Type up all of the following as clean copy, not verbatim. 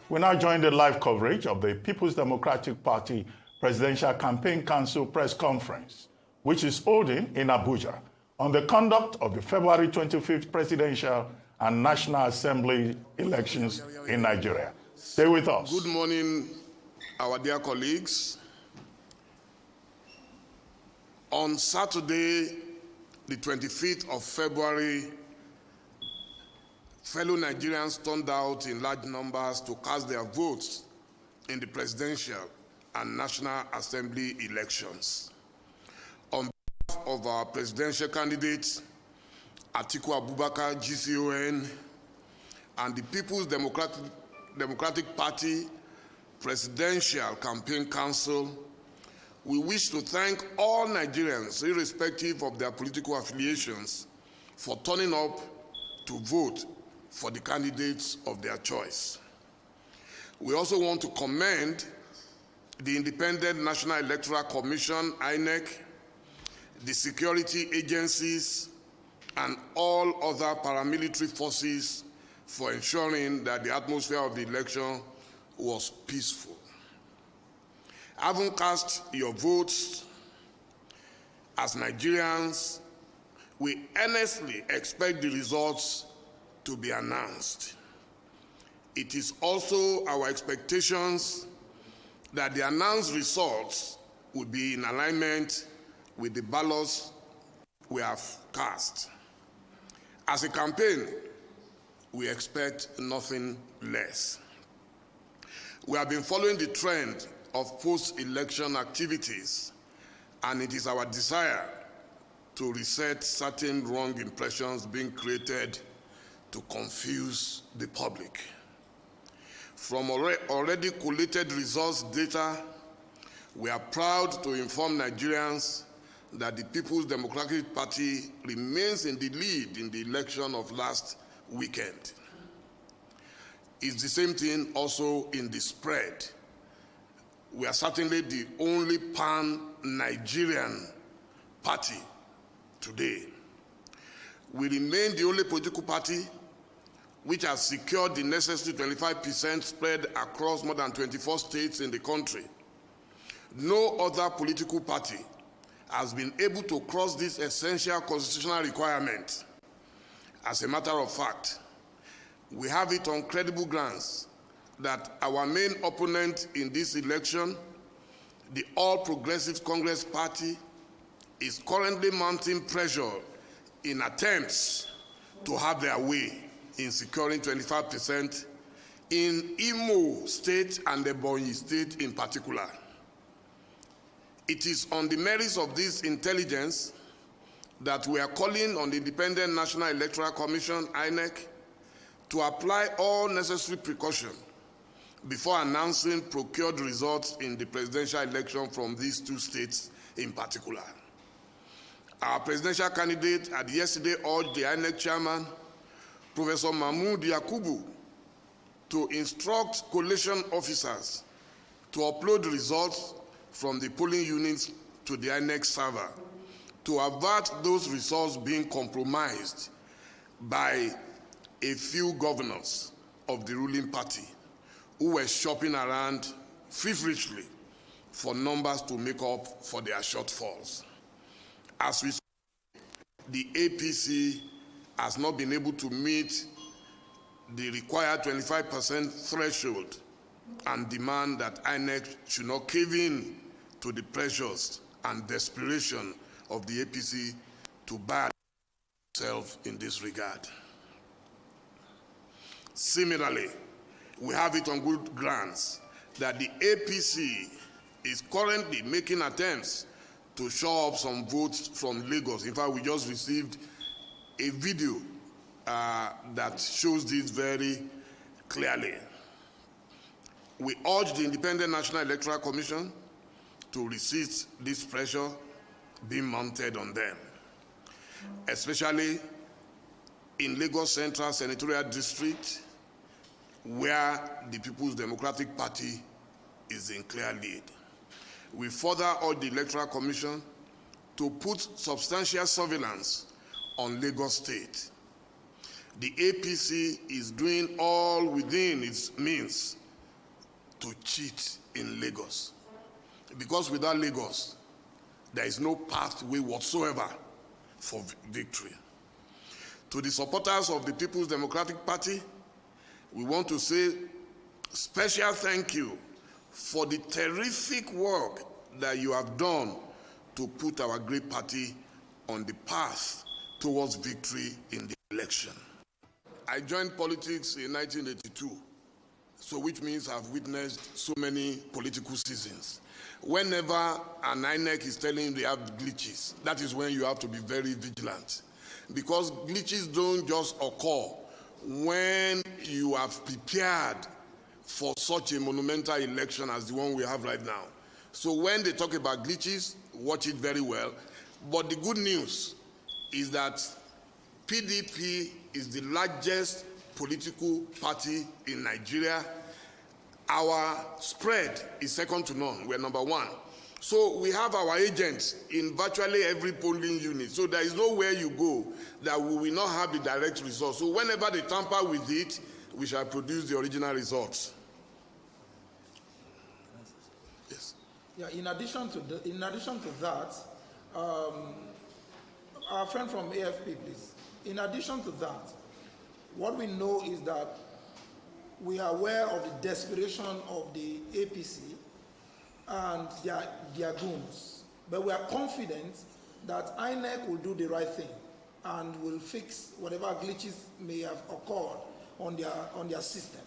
We now join the live coverage of the People's Democratic Party Presidential Campaign Council press conference, which is holding in Abuja on the conduct of the February 25th presidential and National Assembly elections in Nigeria. Stay with us. Good morning, our dear colleagues. On Saturday, the 25th of February, fellow Nigerians turned out in large numbers to cast their votes in the presidential and National Assembly elections. On behalf of our presidential candidates, Atiku Abubakar, GCON, and the People's Democratic Party Presidential Campaign Council, we wish to thank all Nigerians, irrespective of their political affiliations, for turning up to vote for the candidates of their choice. We also want to commend the Independent National Electoral Commission, INEC, the security agencies, and all other paramilitary forces for ensuring that the atmosphere of the election was peaceful. Having cast your votes, as Nigerians, we earnestly expect the results to be announced. It is also our expectations that the announced results will be in alignment with the ballots we have cast. As a campaign, we expect nothing less. We have been following the trend of post-election activities, and it is our desire to reset certain wrong impressions being created to confuse the public. From already collated results data, we are proud to inform Nigerians that the People's Democratic Party remains in the lead in the election of last weekend. It's the same thing also in the spread. We are certainly the only pan-Nigerian party today. We remain the only political party which has secured the necessary 25% spread across more than 24 states in the country. No other political party has been able to cross this essential constitutional requirement. As a matter of fact, we have it on credible grounds that our main opponent in this election, the All Progressive Congress Party, is currently mounting pressure in attempts to have their way in securing 25% in Imo State and the Ebonyi State in particular. It is on the merits of this intelligence that we are calling on the Independent National Electoral Commission, INEC, to apply all necessary precaution before announcing procured results in the presidential election from these two states in particular. Our presidential candidate had yesterday urged the INEC chairman, Professor Mahmood Yakubu, to instruct collation officers to upload results from the polling units to the INEC server to avert those results being compromised by a few governors of the ruling party who were shopping around feverishly for numbers to make up for their shortfalls. As we saw, the APC has not been able to meet the required 25% threshold and demand that INEC should not cave in to the pressures and desperation of the APC to bar itself in this regard. Similarly, we have it on good grounds that the APC is currently making attempts to show up some votes from Lagos. In fact, we just received a video that shows this very clearly. We urge the Independent National Electoral Commission to resist this pressure being mounted on them, especially in Lagos Central Senatorial District, where the People's Democratic Party is in clear lead. We further urge the Electoral Commission to put substantial surveillance on Lagos State. The APC is doing all within its means to cheat in Lagos. Because without Lagos, there is no pathway whatsoever for victory. To the supporters of the People's Democratic Party, we want to say special thank you for the terrific work that you have done to put our great party on the path towards victory in the election. I joined politics in 1982, so which means I've witnessed so many political seasons. Whenever an INEC is telling you they have glitches, that is when you have to be very vigilant. Because glitches don't just occur when you have prepared for such a monumental election as the one we have right now. So when they talk about glitches, watch it very well. But the good news is that PDP is the largest political party in Nigeria. Our spread is second to none. We're number one. So we have our agents in virtually every polling unit. So there is nowhere you go that we will not have the direct results. So whenever they tamper with it, we shall produce the original results. Yes. Yeah. In addition to that, our friend from AFP, please. In addition to that, what we know is that we are aware of the desperation of the APC and their goons. But we are confident that INEC will do the right thing and will fix whatever glitches may have occurred on their system.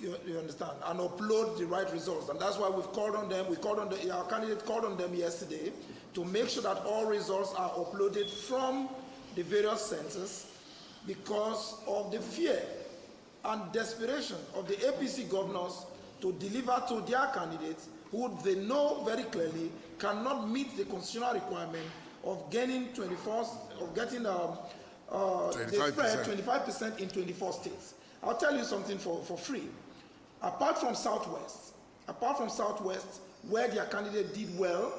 You understand? And upload the right results. And that's why we've called on them. Our candidate called on them yesterday to make sure that all results are uploaded from the various centers because of the fear and desperation of the APC governors to deliver to their candidates who they know very clearly cannot meet the constitutional requirement of getting 25% in 24 states. I'll tell you something for free. Apart from Southwest, where their candidate did well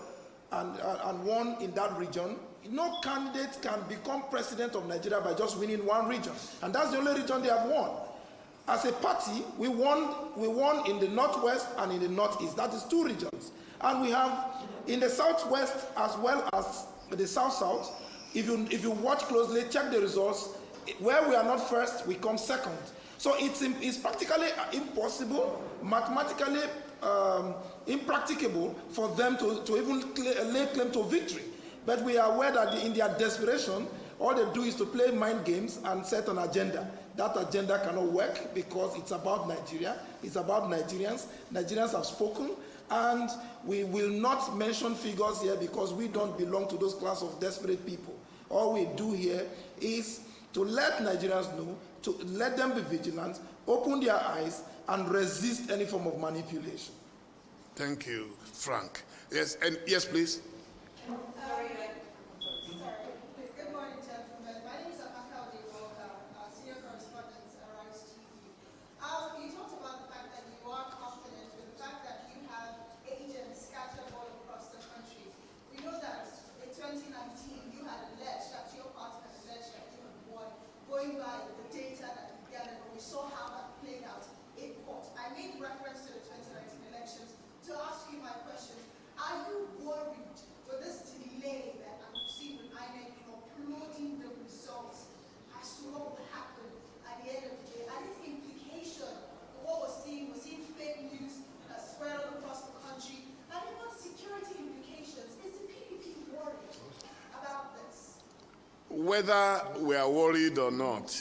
and won in that region, no candidate can become president of Nigeria by just winning one region. And that's the only region they have won. As a party, we won in the Northwest and in the Northeast. That is 2 regions. And we have in the Southwest as well as the South-South. If you watch closely, check the results. Where we are not first, we come second. So it's practically impossible, mathematically impracticable for them to even lay claim to victory. But we are aware that in their desperation, all they do is to play mind games and set an agenda. That agenda cannot work because it's about Nigeria. It's about Nigerians. Nigerians have spoken, and we will not mention figures here because we don't belong to those class of desperate people. All we do here is to let Nigerians know, to let them be vigilant, open their eyes, and resist any form of manipulation. Thank you, Frank. Yes, and yes, please. Good morning, gentlemen. My name is Dele Momodu, senior correspondent at Arise TV. You talked about the fact that you are confident with the fact that you have agents scattered all across the country. We know that in 2019 you had alleged that your party had alleged that you had won, going by the data that you gathered, and we saw how that played out in court. I made reference to the 2019 elections to ask you my question. Are you worried with this delay that I'm seeing with INEC uploading the results as to what will happen at the end of the day? And its implication for what we're seeing fake news spread all across the country, and even security implications. Is the PDP worried about this? Whether we are worried or not,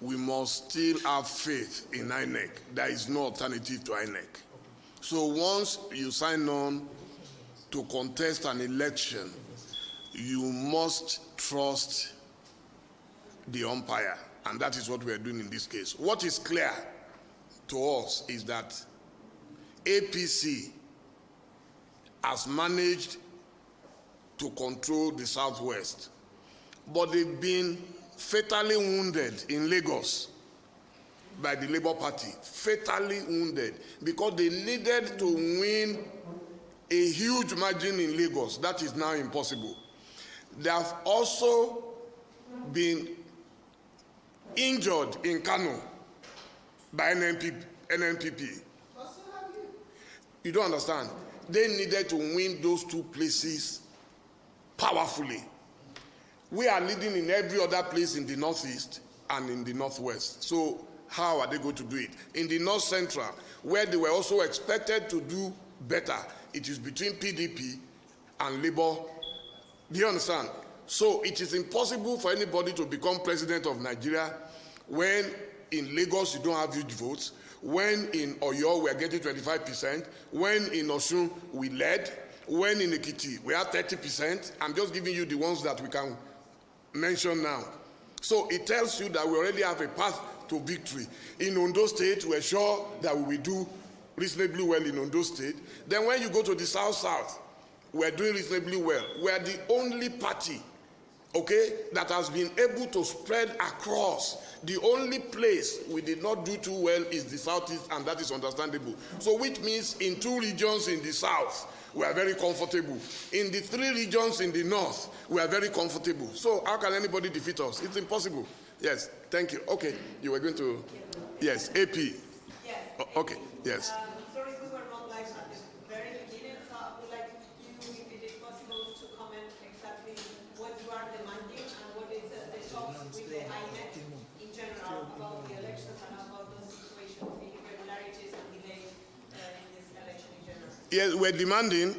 we must still have faith in INEC. There is no alternative to INEC. So once you sign on to contest an election, you must trust the umpire, and that is what we are doing in this case. What is clear to us is that APC has managed to control the Southwest, but they've been fatally wounded in Lagos by the Labour Party, fatally wounded, because they needed to win a huge margin in Lagos. That is now impossible. They have also been injured in Kano by NNPP. Also have You don't understand? They needed to win those 2 places powerfully. We are leading in every other place in the Northeast and in the Northwest. So how are they going to do it? In the North Central, where they were also expected to do better, it is between PDP and Labour. Do you understand? So it is impossible for anybody to become president of Nigeria when in Lagos you don't have huge votes, when in Oyo we are getting 25%, when in Osun we led, when in Ekiti we have 30%. I'm just giving you the ones that we can mention now. So it tells you that we already have a path to victory. In Ondo State, we're sure that we will do reasonably well in Ondo State. Then when you go to the South, we're doing reasonably well. We're the only party, okay, that has been able to spread across. The only place we did not do too well is the Southeast, and that is understandable. So which means in 2 regions in the South, we are very comfortable. In the 3 regions in the North, we are very comfortable. So how can anybody defeat us? It's impossible. Yes, thank you. Okay, you were going to, yes, AP. Yes. Okay, yes. Sorry, we were not live at the very beginning, so I would like you, if it is possible, to comment exactly what you are demanding and what is the talks with the INEC in general about the elections and about the situation, the irregularities and delays in this election in general. Yes, we're demanding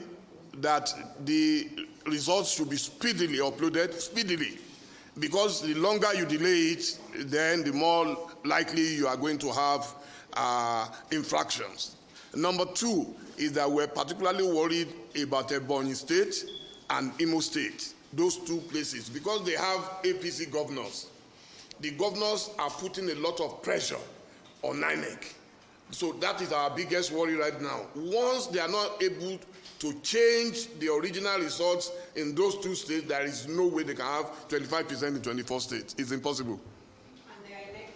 that the results should be speedily uploaded, because the longer you delay it, then the more likely you are going to have infractions. Number 2 is that we're particularly worried about Ebonyi State and Imo State, those 2 places, because they have APC governors. The governors are putting a lot of pressure on INEC. So that is our biggest worry right now. Once they are not able to change the original results in those 2 states, there is no way they can have 25% in 24 states. It's impossible. And the INEC,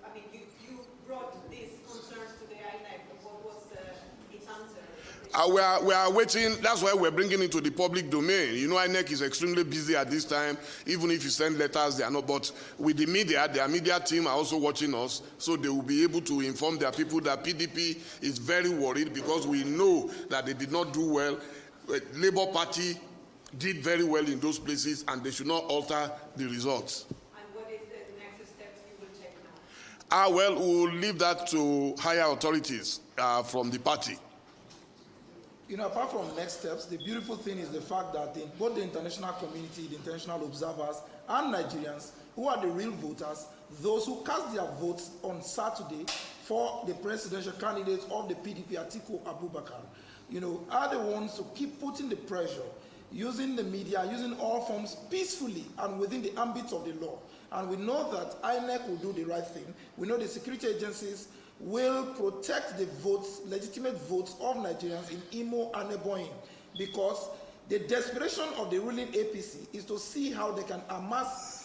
I mean, you brought these concerns to the INEC. What was its answer? We are waiting. That's why we're bringing it to the public domain. You know, INEC is extremely busy at this time. Even if you send letters, they are not. But with the media, their media team are also watching us, so they will be able to inform their people that PDP is very worried, because we know that they did not do well. Labour Party did very well in those places, and they should not alter the results. And what is the next steps you will take now? Well, we will leave that to higher authorities from the party. You know, apart from next steps, the beautiful thing is the fact that both the international community, the international observers, and Nigerians, who are the real voters, those who cast their votes on Saturday for the presidential candidate of the PDP, Atiku Abubakar, you know, are the ones to keep putting the pressure, using the media, using all forms peacefully and within the ambit of the law. And we know that INEC will do the right thing. We know the security agencies will protect the votes, legitimate votes of Nigerians in Imo and Ebonyi, because the desperation of the ruling APC is to see how they can amass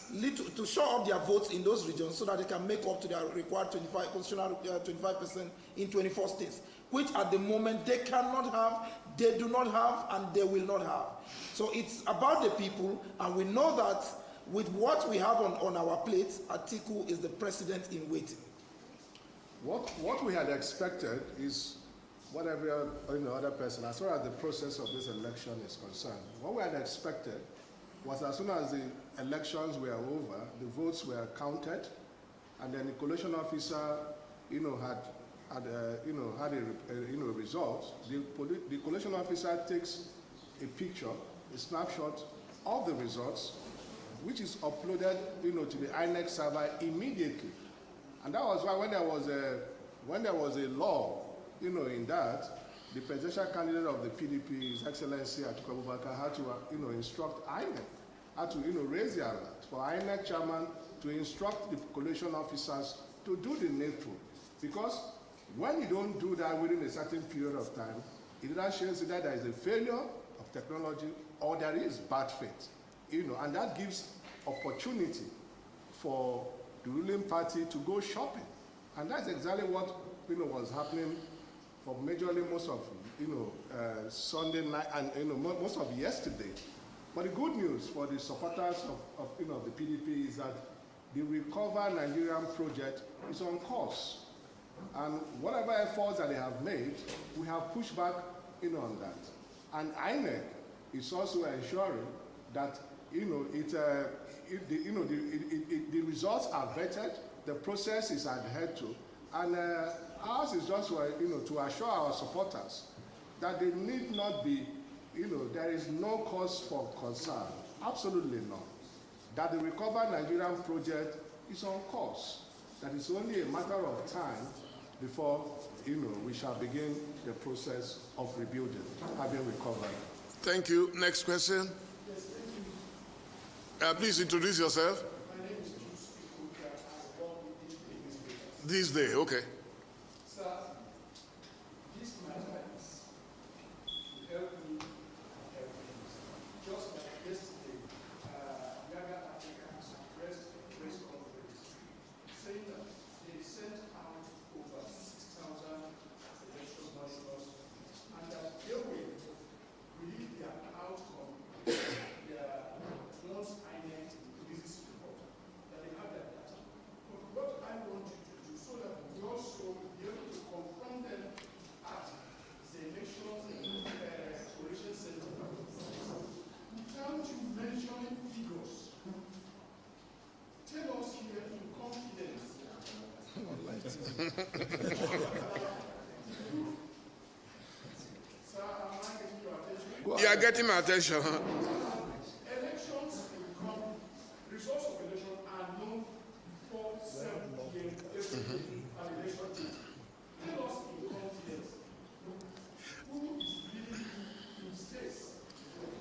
to show up their votes in those regions so that they can make up to their required 25% in 24 states, which at the moment they cannot have, they do not have, and they will not have. So it's about the people, and we know that with what we have on our plates, Atiku is the president in waiting. What we had expected is what every other person, as far as the process of this election is concerned, what we had expected was as soon as the elections were over, the votes were counted, and then the collation officer, had a result. The collation officer takes a picture, a snapshot of the results, which is uploaded, to the INEC server immediately. And that was why when there was a law, in that, the presidential candidate of the PDP, His Excellency Atiku Abubakar, had to, instruct INEC, had to, raise the alert for INEC chairman to instruct the collation officers to do the needful. Because when you don't do that within a certain period of time, it either shows that there is a failure of technology or there is bad faith, and that gives opportunity for the ruling party to go shopping. And that's exactly what was happening for majorly most of Sunday night and most of yesterday. But the good news for the supporters of the PDP is that the Recover Nigerian project is on course. And whatever efforts that they have made, we have pushed back on that. And INEC is also ensuring that the results are vetted, the process is adhered to, and ours is just to assure our supporters that they need not be, there is no cause for concern, absolutely not. That the Recover Nigerian project is on course, that it's only a matter of time before we shall begin the process of rebuilding, having recovered. Thank you. Next question. Yes, thank you. Please introduce yourself. My name is Juice. This day, okay. Sir, this matter is to help me help you. Just like yesterday, Yaga Africa has addressed a press conference saying that they sent out over 6,000 election monitors and that they will release their outcome, once INEC releases the report, that they have their data. But what I want you to do, so that we also be able to confront them at the elections exploration center, without you mentioning figures, tell us here in confidence. Sir, am I getting your attention? You are getting my attention. Elections will come, results of election are known before 7 p.m. An election day. Tell us in confidence who is leading in states.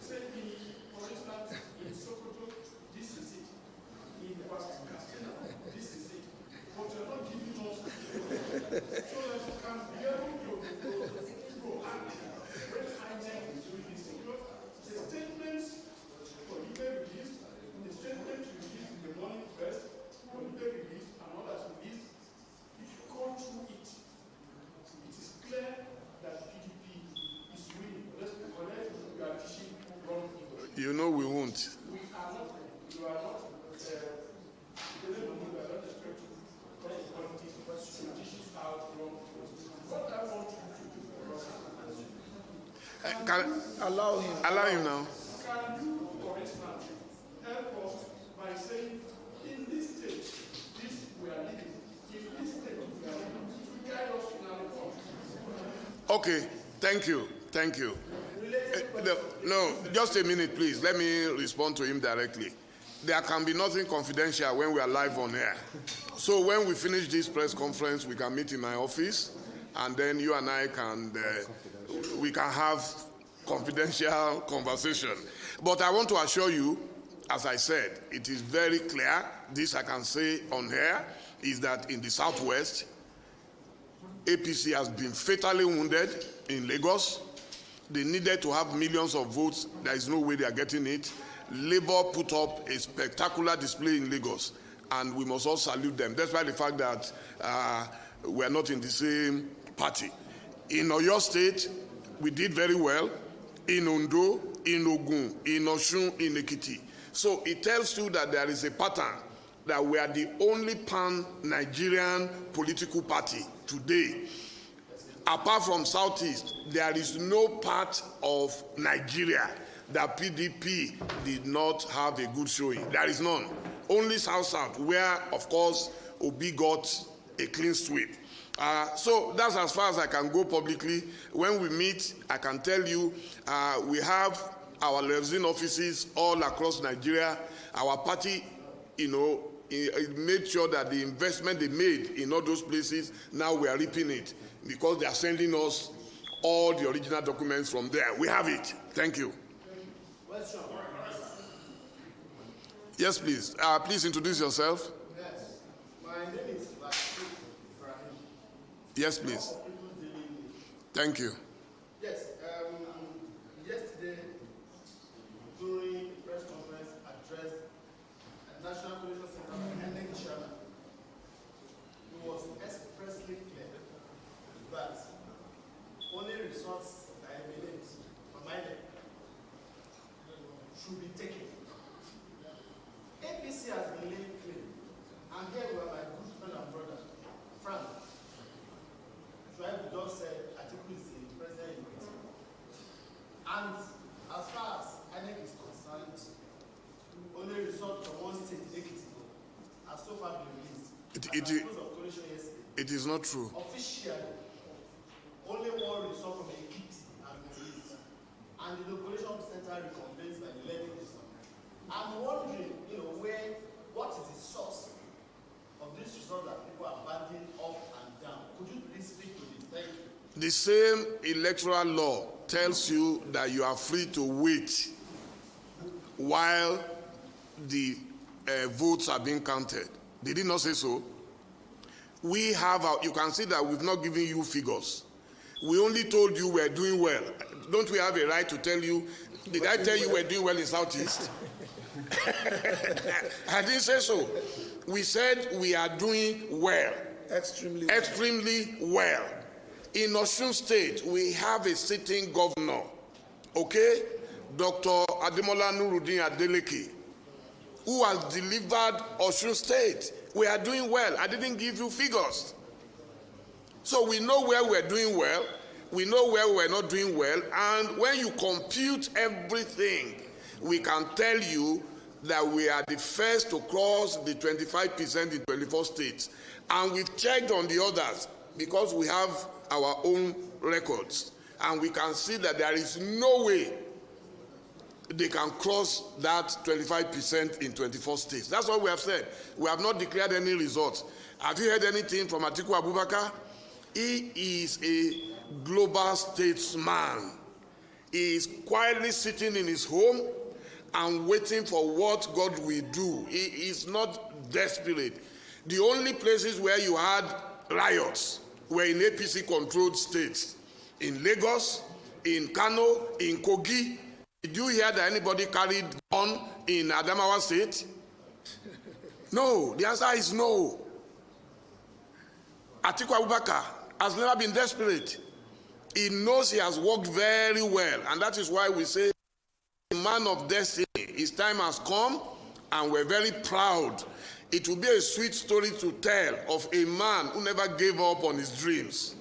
Say, for instance, in Sokoto, this is it. In Castina, this is it. But you're not giving us so that you can be able to proactive when INEC is doing this. The statements for you released, the statements released in the morning first, for you released, and others released, if you go through it, it is clear that PDP is winning. Let's be honest, we are fishing wrong figures. You know we won't. We are not, you are not, Dele Momodu, I don't expect to come to politics to dish out wrong figures. What I want you to do for us, Allow him. Allow him now. can you, for instance, help us by saying, in this state, this we are living, in this state we are living, to guide us in our report. Okay, thank you. Thank you. No, just a minute, please. Let me respond to him directly. There can be nothing confidential when we are live on air. So when we finish this press conference, we can meet in my office, and then you and I can, we can have confidential conversation. But I want to assure you, as I said, it is very clear, this I can say on air, is that in the Southwest, APC has been fatally wounded in Lagos. They needed to have millions of votes. There is no way they are getting it. Labour put up a spectacular display in Lagos, and we must all salute them, despite the fact that we are not in the same party. In Oyo State, we did very well. In Ondo, in Ogun, in Osun, in Ekiti. So it tells you that there is a pattern, that we are the only pan-Nigerian political party today. Apart from Southeast, there is no part of Nigeria that PDP did not have a good showing. There is none. Only South-South, where, of course, Obi got a clean sweep. So that's as far as I can go publicly. When we meet, I can tell you, we have our liaison offices all across Nigeria. Our party, made sure that the investment they made in all those places, now we are reaping it, because they are sending us all the original documents from there. We have it. Thank you. Yes, please. Please introduce yourself. Yes, my name is Ibrahim. Yes, please. Thank you. Yes, yesterday during the press conference addressed at National Coalition Center and chairman, it was expressly clear that only results that emanate from INEC should be taken. APC has been laid claim, and here we are my good friend and brother, Frank. It is not true. Officially, only one result from Ekiti and released, and the inoculation center recompensed by the 11th December. I'm wondering, what is the source of this result that people are banding up and down? Could you please speak to the thank you? The same electoral law tells you that you are free to wait while the votes are being counted. Did it not say so? We have, you can see that we've not given you figures. We only told you we're doing well. Don't we have a right to tell you? Did I tell you we're doing well in Southeast? I didn't say so. We said we are doing well. Extremely well. In Osun State, we have a sitting governor, okay? Dr. Ademola Nuruddin Adeleke, who has delivered Osun State. We are doing well. I didn't give you figures. So we know where we're doing well. We know where we're not doing well. And when you compute everything, we can tell you that we are the first to cross the 25% in 24 states. And we've checked on the others because we have our own records. And we can see that there is no way they can cross that 25% in 24 states. That's what we have said. We have not declared any results. Have you heard anything from Atiku Abubakar? He is a global statesman. He is quietly sitting in his home and waiting for what God will do. He is not desperate. The only places where you had riots were in APC-controlled states. In Lagos, in Kano, in Kogi. Did you hear that anybody carried gun in Adamawa State? No. The answer is no. Atiku Abubakar has never been desperate. He knows he has worked very well, and that is why we say, a man of destiny, his time has come, and we're very proud. It will be a sweet story to tell of a man who never gave up on his dreams.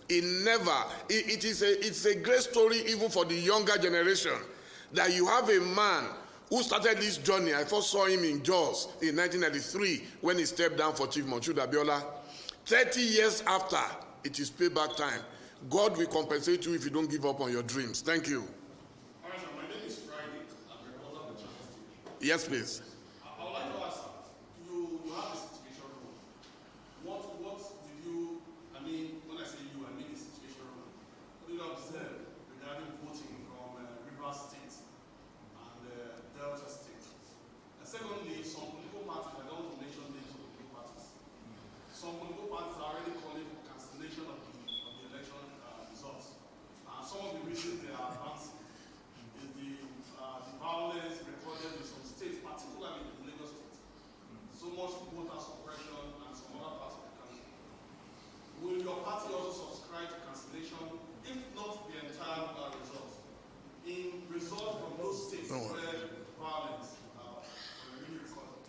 He never. It's a great story even for the younger generation, that you have a man who started this journey. I first saw him in Jos in 1993 when he stepped down for Chief Monshood Abiola. 30 years after, it is payback time. God will compensate you if you don't give up on your dreams. Thank you. All right, sir. My name is Friday. I'm a reporter of the Channel. Yes, please. I would like to ask, you have a situation room. What did you, when I say you, I mean the situation room. What did you observe regarding voting from Rivers State and Delta State? And secondly, some political parties, I don't want to mention names of political parties, some political parties are already calling for cancellation of the election results. Some of the reasons they are advancing is the violence recorded in some states, particularly in Lagos State. So much voter suppression and some other parts of the country. Will your party also subscribe to cancellation, if not the entire result, in results from those states where violence really recorded?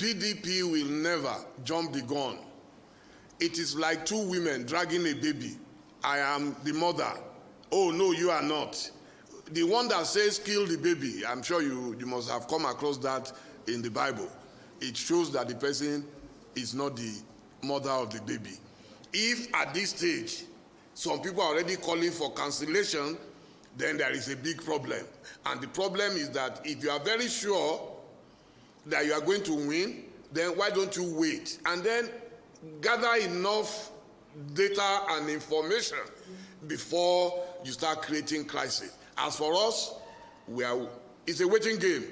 PDP will never jump the gun. It is like two women dragging a baby. I am the mother. Oh, no, you are not. The one that says kill the baby, I'm sure you must have come across that in the Bible. It shows that the person is not the mother of the baby. If at this stage, some people are already calling for cancellation, then there is a big problem. And the problem is that if you are very sure that you are going to win, then why don't you wait? And then gather enough data and information before you start creating crisis. As for us, it's a waiting game.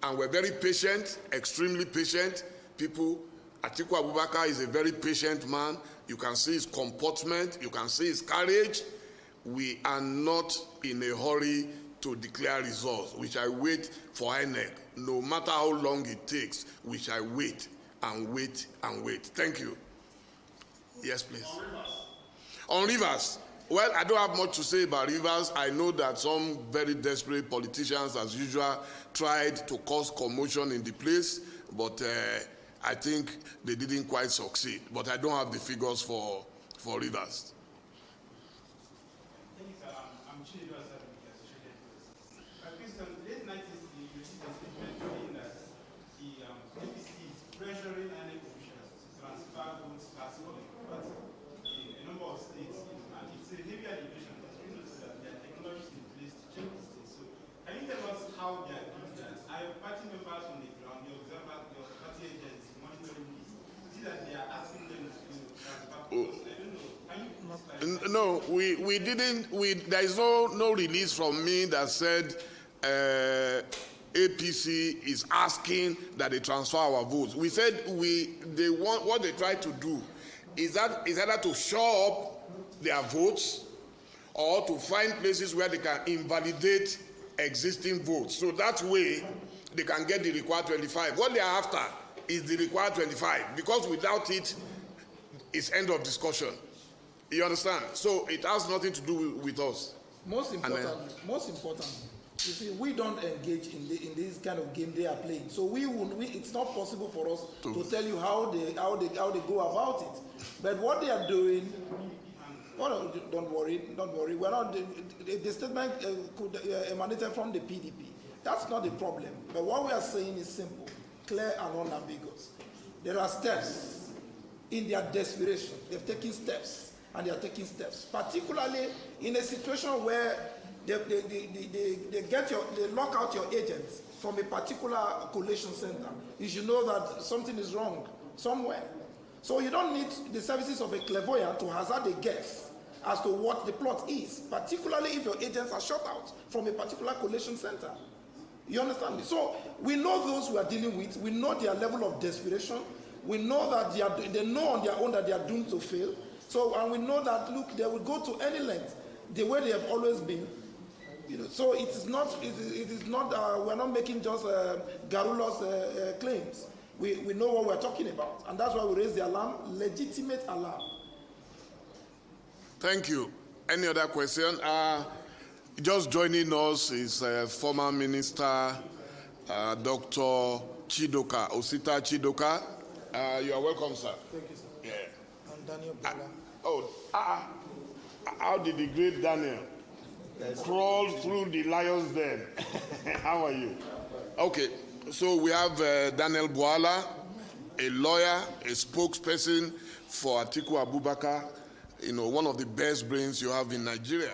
And we're very patient, extremely patient people. Atiku Abubakar is a very patient man. You can see his comportment. You can see his courage. We are not in a hurry to declare results. We shall wait for INEC. No matter how long it takes, we shall wait and wait and wait. Thank you. Yes, please. On Rivers. Well, I don't have much to say about Rivers. I know that some very desperate politicians, as usual, tried to cause commotion in the place, but I think they didn't quite succeed. But I don't have the figures for Rivers. Thank you, sir. I'm Chief of the Associated Press. Christian, late 90s, you received a statement saying that the APC is pressuring any officials to No, we didn't. There is no release from me that said APC is asking that they transfer our votes. We said they want, what they try to do is either to show up their votes or to find places where they can invalidate existing votes. So that way they can get the required 25. What they are after is the required 25, because without it, it's end of discussion. You understand? So it has nothing to do with us. Most important, you see, we don't engage in this kind of game they are playing. So it's not possible for us to tell you how they go about it. But what they are doing, well, don't worry. We're not. The statement could emanate from the PDP. That's not the problem. But what we are saying is simple, clear, and unambiguous. There are steps in their desperation. They've taken steps. And they are taking steps, particularly in a situation where they lock out your agents from a particular collation center. You should know that something is wrong somewhere. So you don't need the services of a clairvoyant to hazard a guess as to what the plot is, particularly if your agents are shut out from a particular collation center. You understand me? So we know those we are dealing with. We know their level of desperation. We know that they know on their own that they are doomed to fail. So, and we know that, look, they will go to any length, the way they have always been. You know, so it is not, we're not making just garrulous claims. We know what we're talking about. And that's why we raise the alarm, legitimate alarm. Thank you. Any other question? Just joining us is former Minister Dr. Chidoka, Osita Chidoka. You are welcome, sir. Thank you, sir. Yeah. Daniel how did the great Daniel crawl through the lion's den? How are you? Okay, so we have Daniel Bwala, a lawyer, a spokesperson for Atiku Abubakar, one of the best brains you have in Nigeria.